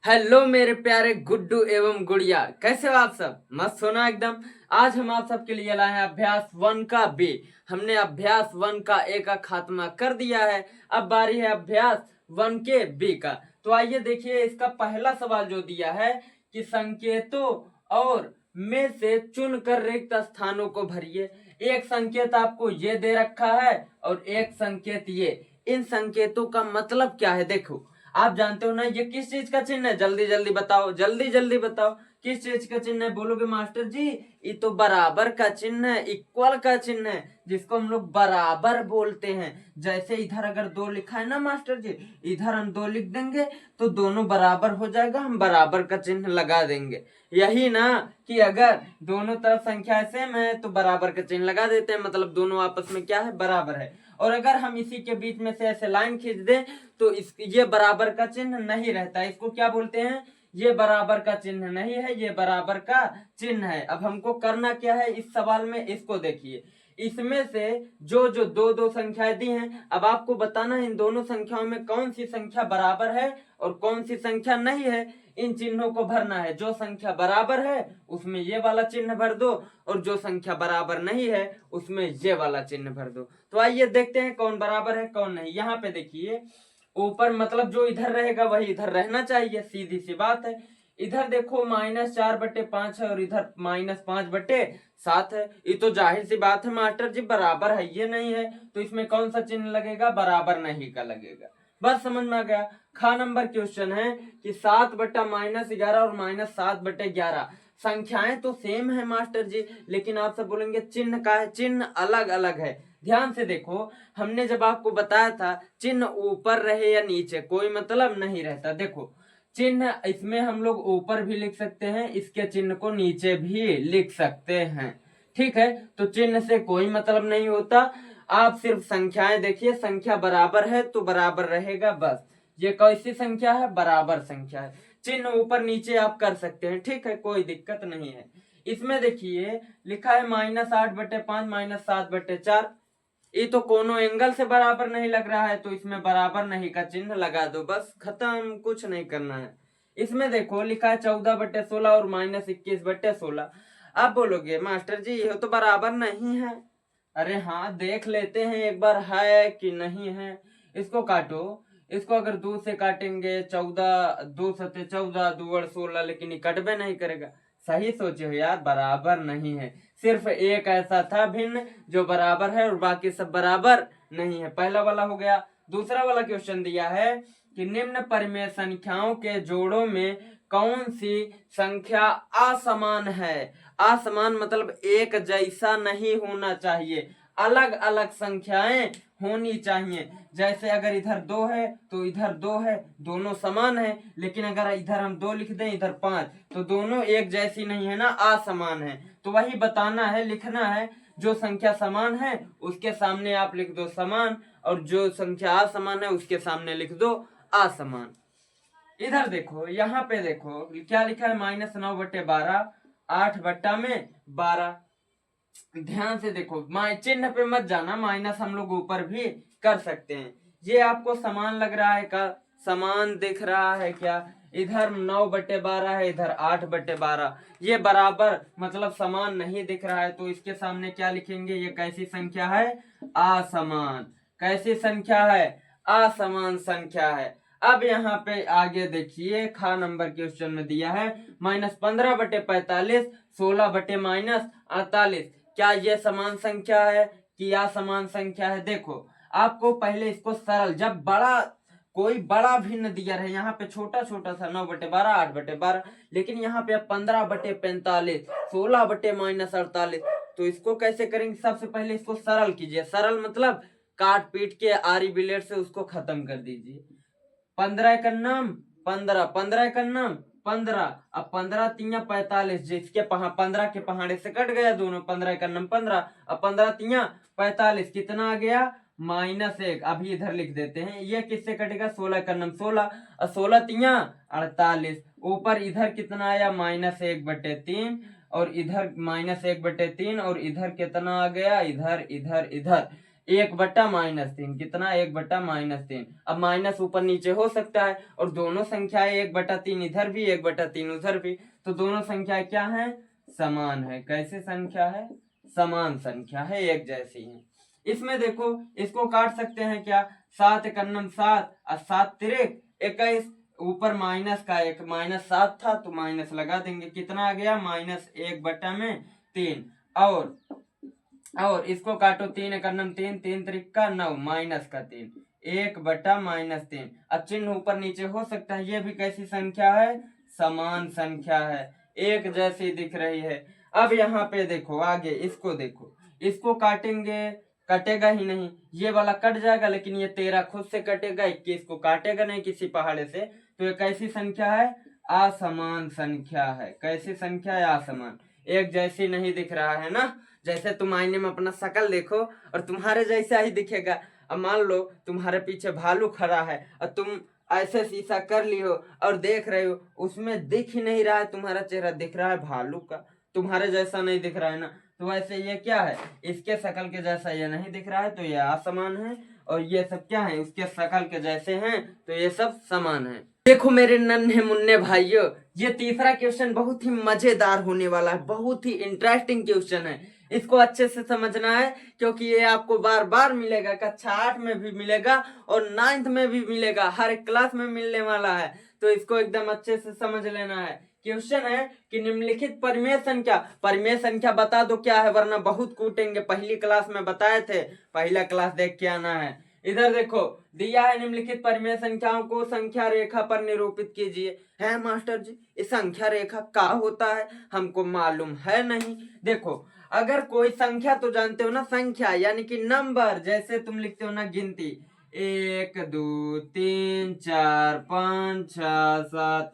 Hello मेरे प्यारे गुड्डू एवं गुड़िया, कैसे हो आप सब? मस्त होना एकदम। आज हम आप सबके लिए लाए हैं अभ्यास 1 का बी। हमने अभ्यास 1 का ए का खात्मा कर दिया है। अब बारी है अभ्यास 1 के बी का। तो आइए देखिए, इसका पहला सवाल जो दिया है कि संकेतों और में से चुनकर रिक्त स्थानों को भरिए। एक संकेत आपको ये दे रखा है और एक संकेत ये। इन संकेतों का मतलब क्या है? देखो, आप जानते हो ना ये किस चीज का चिन्ह है? जल्दी जल्दी बताओ, जल्दी जल्दी बताओ, किस चीज का चिन्ह है? बोलोगे मास्टर जी ये तो बराबर का चिन्ह है, इक्वल का चिन्ह है, जिसको हम लोग बराबर बोलते हैं। जैसे इधर अगर 2 लिखा है ना मास्टर जी, इधर हम 2 लिख देंगे तो दोनों बराबर हो जाएगा, हम बराबर का चिन्ह लगा देंगे। यही ना कि अगर दोनों तरफ संख्या सेम है तो बराबर का चिन्ह लगा देते हैं, मतलब दोनों आपस में क्या है? बराबर है। और अगर हम इसी के बीच में से ऐसे लाइन खींच दें तो इस ये बराबर का चिन्ह नहीं रहता। इसको क्या बोलते हैं? ये बराबर का चिन्ह नहीं है, ये बराबर का चिन्ह है। अब हमको करना क्या है इस सवाल में? इसको देखिए, इसमें से जो जो दो दो संख्याएं दी हैं, अब आपको बताना है इन दोनों संख्याओं में कौन सी संख्या बराबर है और कौन सी संख्या नहीं है। इन चिन्हों को भरना है। जो संख्या बराबर है उसमें ये वाला चिन्ह भर दो और जो संख्या बराबर नहीं है उसमें ये वाला चिन्ह भर दो। तो आइए देखते हैं कौन बराबर है कौन नहीं। यहाँ पे देखिए, ऊपर मतलब जो इधर रहेगा वही इधर रहना चाहिए, सीधी सी बात है। इधर देखो -4/5 है और इधर -5/7 है। ये तो जाहिर सी बात है मास्टर जी बराबर है, ये नहीं है तो इसमें कौन सा चिन्ह लगेगा? बराबर नहीं का लगेगा। बस समझ में आ गया। खा नंबर क्वेश्चन है कि 7/-11 और -7/11 संख्याएं तो सेम है मास्टर जी, लेकिन आप सब बोलेंगे चिन्ह का है, चिन्ह अलग अलग है। ध्यान से देखो, हमने जब आपको बताया था चिन्ह ऊपर रहे या नीचे कोई मतलब नहीं रहता। देखो, चिन्ह इसमें हम लोग ऊपर भी लिख सकते हैं, इसके चिन्ह को नीचे भी लिख सकते हैं। ठीक है, तो चिन्ह से कोई मतलब नहीं होता। आप सिर्फ संख्याएं देखिए, संख्या बराबर है तो बराबर रहेगा बस। ये कैसी संख्या है? बराबर संख्या है। चिन्ह ऊपर नीचे आप कर सकते हैं, ठीक है, कोई दिक्कत नहीं है। इसमें देखिए लिखा है -8/5 -7/4। ये तो कोनो एंगल से बराबर नहीं लग रहा है, तो इसमें बराबर नहीं का चिन्ह लगा दो, बस खत्म, कुछ नहीं करना है। इसमें देखो लिखा है 14/16 और -21/16। आप बोलोगे मास्टर जी ये तो बराबर नहीं है। अरे हाँ, देख लेते हैं एक बार है कि नहीं है। इसको काटो, इसको अगर 2 से काटेंगे 14, 2 सते 14, 2 16, लेकिन ये कटबे नहीं करेगा। सही सोचे हो यार, बराबर नहीं है। सिर्फ एक ऐसा था भिन्न जो बराबर है और बाकी सब बराबर नहीं है। पहला वाला हो गया। दूसरा वाला क्वेश्चन दिया है कि निम्न परिमेय संख्याओं के जोड़ों में कौन सी संख्या असमान है? असमान मतलब एक जैसा नहीं होना चाहिए, अलग अलग संख्याएं होनी चाहिए। जैसे अगर इधर 2 है तो इधर 2 है, दोनों समान है। लेकिन अगर इधर हम 2 लिख दें इधर 5, तो दोनों एक जैसी नहीं है ना, असमान है। तो वही बताना है, लिखना है। जो संख्या समान है उसके सामने आप लिख दो समान, और जो संख्या असमान है उसके सामने लिख दो असमान। इधर देखो, यहाँ पे देखो क्या लिखा है, -9/12, 8/12। ध्यान से देखो, चिन्ह पे मत जाना, माइनस हम लोग ऊपर भी कर सकते हैं। ये आपको समान लग रहा है का? समान दिख रहा है क्या? इधर 9/12 है, इधर 8/12। ये बराबर मतलब समान नहीं दिख रहा है, तो इसके सामने क्या लिखेंगे? ये कैसी संख्या है? असमान। कैसी संख्या है? असमान संख्या है। अब यहाँ पे आगे देखिए, खा नंबर क्वेश्चन में दिया है -15/45, 16/-48। क्या ये समान संख्या है कि असमान संख्या है? देखो, आपको पहले इसको सरल, जब बड़ा कोई बड़ा भिन्न दिया रहे, यहाँ पे छोटा छोटा था 9/12, 8/12, लेकिन यहाँ पे 15/45, 16/-48, तो इसको कैसे करेंगे? सबसे पहले इसको सरल कीजिए। सरल मतलब काट पीट के आरी ब्लेड से उसको खत्म कर दीजिए। 15 का नाम 15, 15 का नाम 15, अब 15×3=45, जिसके 15 के पहाड़े से कट गया दोनों, 15 का नाम 15, अब 15×3=45, कितना आ गया? -1। अभी इधर लिख देते हैं, ये किससे कटेगा? 16 का नाम 16, और 16×3=48। ऊपर इधर कितना आया? -1/3, और इधर -1/3, और इधर कितना आ गया? इधर इधर इधर 1/-3, कितना 1/-3। अब माइनस ऊपर नीचे हो सकता है और दोनों संख्याएं 1/3 इधर भी 1/3 उधर भी, तो दोनों संख्याएं क्या है, समान है। कैसे संख्या है, समान संख्या है, एक जैसी है। इसमें देखो इसको काट सकते हैं क्या, 7 एकन्नम 7 और 7 तिरेक 21, ऊपर माइनस का एक -7 था तो माइनस लगा देंगे, कितना आ गया -1/3। और इसको काटो, 3 एकन्नम 3, 3 तिरिका 9, माइनस का 3, 1/-3। अब चिन्ह ऊपर नीचे हो सकता है, ये भी कैसी संख्या है, समान संख्या है, एक जैसी दिख रही है। अब यहाँ पे देखो आगे, इसको देखो, इसको काटेंगे, कटेगा ही नहीं, ये वाला कट जाएगा, लेकिन ये 13 खुद से कटेगा, 21 को काटेगा नहीं किसी पहाड़े से, तो ये कैसी संख्या है, असमान संख्या है। कैसी संख्या है, असमान, एक जैसी नहीं दिख रहा है ना। जैसे तुम आईने में अपना शकल देखो और तुम्हारे जैसा ही दिखेगा। अब मान लो तुम्हारे पीछे भालू खड़ा है और तुम ऐसे शीशा कर ली हो और देख रहे हो, उसमें दिख ही नहीं रहा है तुम्हारा चेहरा, दिख रहा है भालू का, तुम्हारे जैसा नहीं दिख रहा है ना। तो वैसे ये क्या है, इसके शकल के जैसा ये नहीं दिख रहा है, तो ये असमान है। और ये सब क्या है, उसके शकल के जैसे हैं, तो ये सब समान है। देखो मेरे नन्हे मुन्ने भाइयों, ये तीसरा क्वेश्चन बहुत ही मजेदार होने वाला है, बहुत ही इंटरेस्टिंग क्वेश्चन है। इसको अच्छे से समझना है, क्योंकि ये आपको बार बार मिलेगा, कक्षा 8 में भी मिलेगा और 9th में भी मिलेगा, हर एक क्लास में मिलने वाला है। तो इसको एकदम अच्छे से समझ लेना है। क्वेश्चन है कि निम्नलिखित परिमेय संख्या बता दो क्या है, वरना बहुत कूटेंगे। पहली क्लास में बताए थे, पहला क्लास देख के आना है। इधर देखो दिया है, निम्नलिखित परिमेय संख्याओं को संख्या रेखा पर निरूपित कीजिए। है मास्टर जी, इस संख्या रेखा क्या होता है, हमको मालूम है नहीं। देखो अगर कोई संख्या, तो जानते हो ना संख्या यानी कि नंबर, जैसे तुम लिखते हो ना गिनती, 1 2 3 4 5 6 7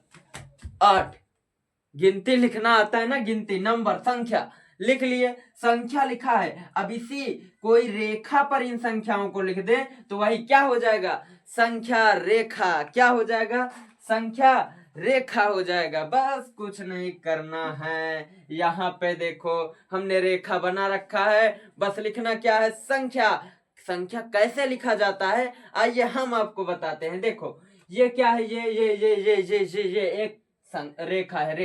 8, गिनती लिखना आता है ना, गिनती, नंबर, संख्या लिख लिए, संख्या लिखा है। अब इसी कोई रेखा पर इन संख्याओं को लिख दे तो वही क्या हो जाएगा, संख्या रेखा। क्या हो जाएगा, संख्या रेखा हो जाएगा। बस कुछ नहीं करना है। यहाँ पे देखो हमने रेखा बना रखा है, बस लिखना क्या है, संख्या। संख्या कैसे लिखा जाता है, आइए हम आपको बताते हैं। देखो ये क्या है, ये एक रेखा है,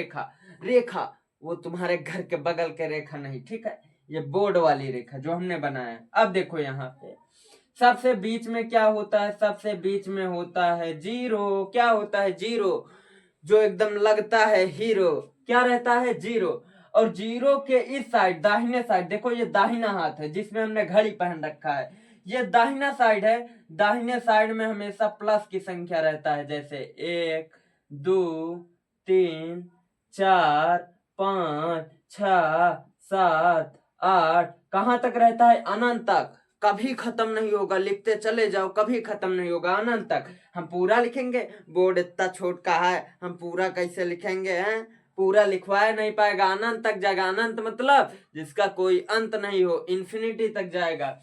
रेखा वो तुम्हारे घर के बगल के रेखा नहीं, ठीक है, ये बोर्ड वाली रेखा जो हमने बनाया है। अब देखो यहाँ पे सबसे बीच में क्या होता है, सबसे बीच में होता है जीरो। क्या होता है, जीरो, जो एकदम लगता है हीरो। क्या रहता है, जीरो। और जीरो के इस साइड, दाहिने साइड, देखो ये दाहिना हाथ है जिसमें हमने घड़ी पहन रखा है, ये दाहिना साइड है। दाहिने साइड में हमेशा प्लस की संख्या रहता है, जैसे 1 2 3 4 5 6 7 8, कहां तक रहता है, अनंत तक, कभी खत्म नहीं होगा, लिखते चले जाओ, कभी खत्म नहीं होगा, अनंत तक। हम पूरा लिखेंगे, बोर्ड इतना छोट का है, हम पूरा कैसे लिखेंगे हैं, पूरा लिखवाया नहीं पाएगा, अनंत तक जाएगा। अनंत मतलब जिसका कोई अंत नहीं हो, इन्फिनिटी तक जाएगा।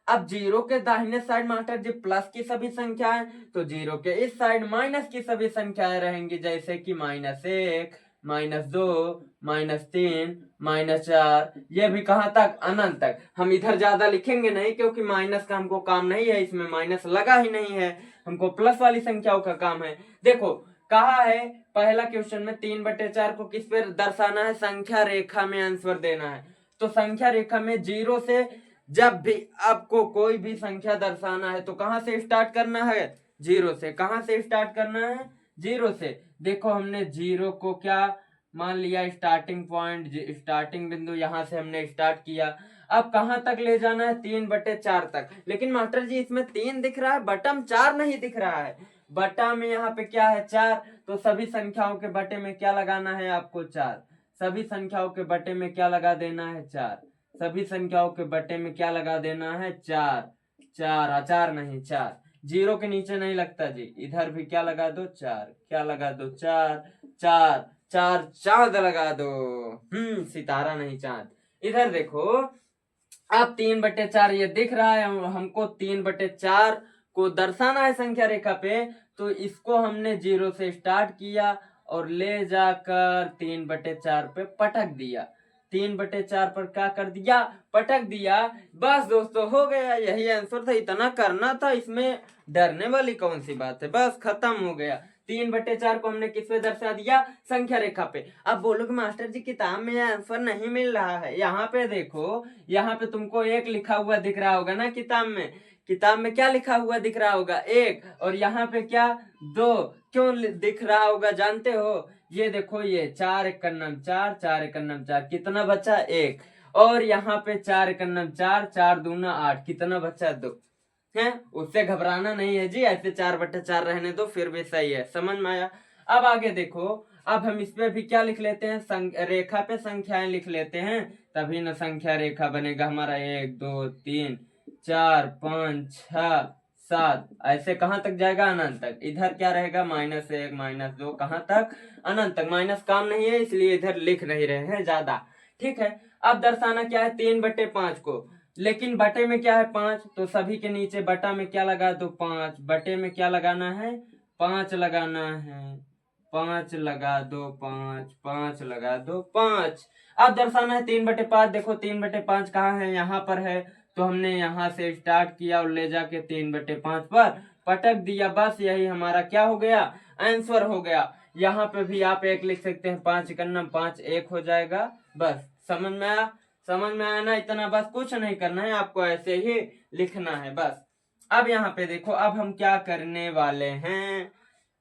अब जीरो के दाहिने साइड मास्टर जी प्लस की सभी संख्याएं, तो जीरो के इस साइड माइनस की सभी संख्याएं रहेंगी, जैसे कि -1 -2 -3 -4, ये भी कहां तक, अनंत तक। हम इधर ज्यादा लिखेंगे नहीं, क्योंकि माइनस का हमको काम नहीं है, इसमें माइनस लगा ही नहीं है, हमको प्लस वाली संख्याओं का काम है। देखो कहा है पहला क्वेश्चन में 3/4 को किस पे दर्शाना है, संख्या रेखा में आंसर देना है। तो संख्या रेखा में जीरो से जब भी आपको कोई भी संख्या दर्शाना है तो कहां से स्टार्ट करना है, जीरो से। कहां से स्टार्ट करना है, जीरो से। देखो हमने जीरो को क्या मान लिया, स्टार्टिंग पॉइंट, स्टार्टिंग बिंदु, यहां से हमने स्टार्ट किया। अब कहां तक ले जाना है, 3/4 तक। लेकिन मास्टर जी इसमें 3 दिख रहा है, बटम 4 नहीं दिख रहा है। बटा में यहाँ पे क्या है, 4, तो सभी संख्याओं के बटे में क्या लगाना है आपको, 4। सभी संख्याओं के बटे में क्या लगा देना है, 4। सभी संख्याओं के बटे में क्या लगा देना है, 4। 4, अचार नहीं, 4, जीरो के नीचे नहीं लगता जी, इधर भी क्या लगा दो, 4। क्या लगा दो, 4। 4 4 चांद लगा दो, सितारा नहीं चांद। इधर देखो अब 3/4 ये दिख रहा है, हमको 3/4 को दर्शाना है संख्या रेखा पे, तो इसको हमने जीरो से स्टार्ट किया और ले जाकर 3/4 पे पटक दिया। 3/4 पर क्या कर दिया, पटक दिया। बस दोस्तों हो गया, यही आंसर था, इतना करना था, इसमें डरने वाली कौन सी बात है, बस खत्म हो गया। 3/4 को हमने किस पे दर्शा दिया, संख्या रेखा पे। अब बोलोगे मास्टर जी किताब में आंसर नहीं मिल रहा है, यहाँ पे देखो, यहाँ पे तुमको 1 लिखा हुआ दिख रहा होगा ना किताब में, किताब में क्या लिखा हुआ दिख रहा होगा 1, और यहाँ पे क्या 2, क्यों दिख रहा होगा जानते हो, ये देखो, ये 4 एकन्नम 4, 4 एकन्नम 4, कितना बचा 1, और यहाँ पे 4 एकन्नम 4, 4 दूना 8, कितना बचा 2 है। उससे घबराना नहीं है जी, ऐसे 4/4 रहने दो, फिर भी सही है, समझ में आया। अब आगे देखो, अब हम इस पे भी क्या लिख लेते हैं, रेखा पे संख्याएं लिख लेते हैं, तभी ना संख्या रेखा बनेगा हमारा। 1 2 3 4 5 6 7, ऐसे कहाँ तक जाएगा, अनंत तक। इधर क्या रहेगा, -1 -2, कहाँ तक, अनंत तक। माइनस काम नहीं है, इसलिए इधर लिख नहीं रहे हैं ज्यादा, ठीक है। अब दर्शाना क्या है, 3/5 को, लेकिन बटे में क्या है 5, तो सभी के नीचे बटा में क्या लगा दो 5, बटे में क्या लगाना है 5 लगाना है, 5 लगा दो 5, 5 लगा दो 5। अब दर्शाना है 3/5, देखो 3/5 कहाँ है, यहाँ पर है, तो हमने यहाँ से स्टार्ट किया और ले जाके 3/5 पर पटक दिया, बस यही हमारा क्या हो गया, आंसर हो गया। यहाँ पे भी आप 1 लिख सकते हैं, 5 एकन्नम 5, 1 हो जाएगा, बस समझ में आया, समझ में आया ना, इतना, बस कुछ नहीं करना है आपको, ऐसे ही लिखना है बस। अब यहाँ पे देखो, अब हम क्या करने वाले हैं,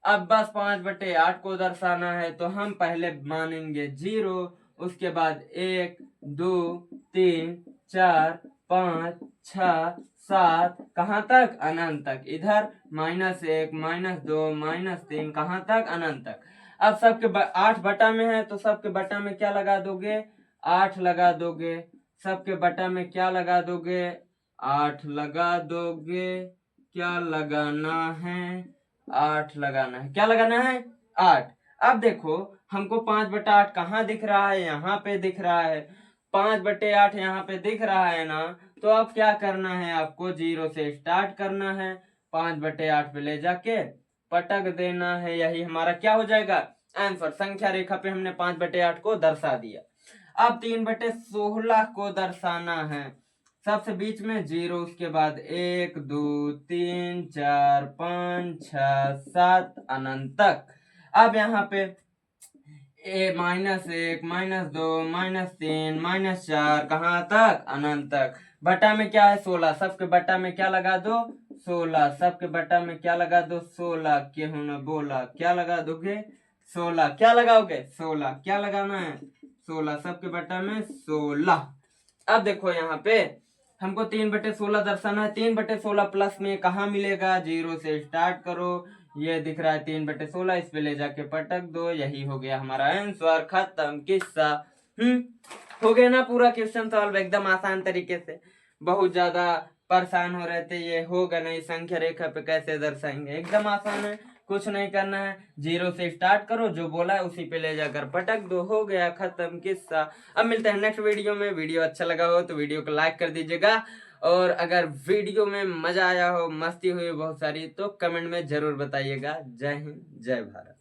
अब बस 5/8 को दर्शाना है, तो हम पहले मानेंगे 0, उसके बाद 1 2 3 4 5 6 7, कहाँ तक, अनंत तक। इधर -1 -2 -3, कहाँ तक, अनंत तक। अब सबके 8 बटा में है, तो सबके बटा में क्या लगा दोगे, 8 लगा दोगे, सबके बटा में क्या लगा दोगे, 8 लगा दोगे, क्या लगाना है, 8 लगाना है, क्या लगाना है 8। अब देखो हमको 5/8 कहाँ दिख रहा है, यहाँ पे दिख रहा है, 5/8 यहाँ पे दिख रहा है ना, तो अब क्या करना है, आपको 0 से स्टार्ट करना है, 5/8 पे ले जाके पटक देना है, यही हमारा क्या हो जाएगा, आंसर। संख्या रेखा पे हमने 5/8 को दर्शा दिया। अब 3/16 को दर्शाना है, सबसे बीच में 0, उसके बाद 1 2 3 4 5 6 7, अनंत तक। अब यहाँ पे -1 -2 -3 -4, कहाँ तक, अनंत तक। बटा में क्या है 16, सबके बटा में क्या लगा दो 16, सबके बटा में क्या लगा दो 16, केहू न बोला, क्या लगा दोगे 16, क्या लगाओगे 16, क्या लगाना है 16, सबके बटा में 16। अब देखो यहाँ पे हमको 3/16 दर्शाना है, 3/16 प्लस में कहाँ मिलेगा, 0 से स्टार्ट करो, ये दिख रहा है 3/16, इस पे ले जाके पटक दो, यही हो गया हमारा आंसर, खत्म किस्सा। हो गया ना पूरा क्वेश्चन सॉल्व एकदम आसान तरीके से। बहुत ज्यादा परेशान हो रहे थे, ये होगा नहीं, संख्या रेखा पे कैसे दर्शाएंगे, एकदम आसान है, कुछ नहीं करना है, 0 से स्टार्ट करो, जो बोला है उसी पे ले जाकर पटक दो, हो गया खत्म किस्सा। अब मिलते हैं नेक्स्ट वीडियो में, वीडियो अच्छा लगा हो तो वीडियो को लाइक कर दीजिएगा, और अगर वीडियो में मजा आया हो, मस्ती हुई बहुत सारी, तो कमेंट में जरूर बताइएगा। जय हिंद, जय भारत।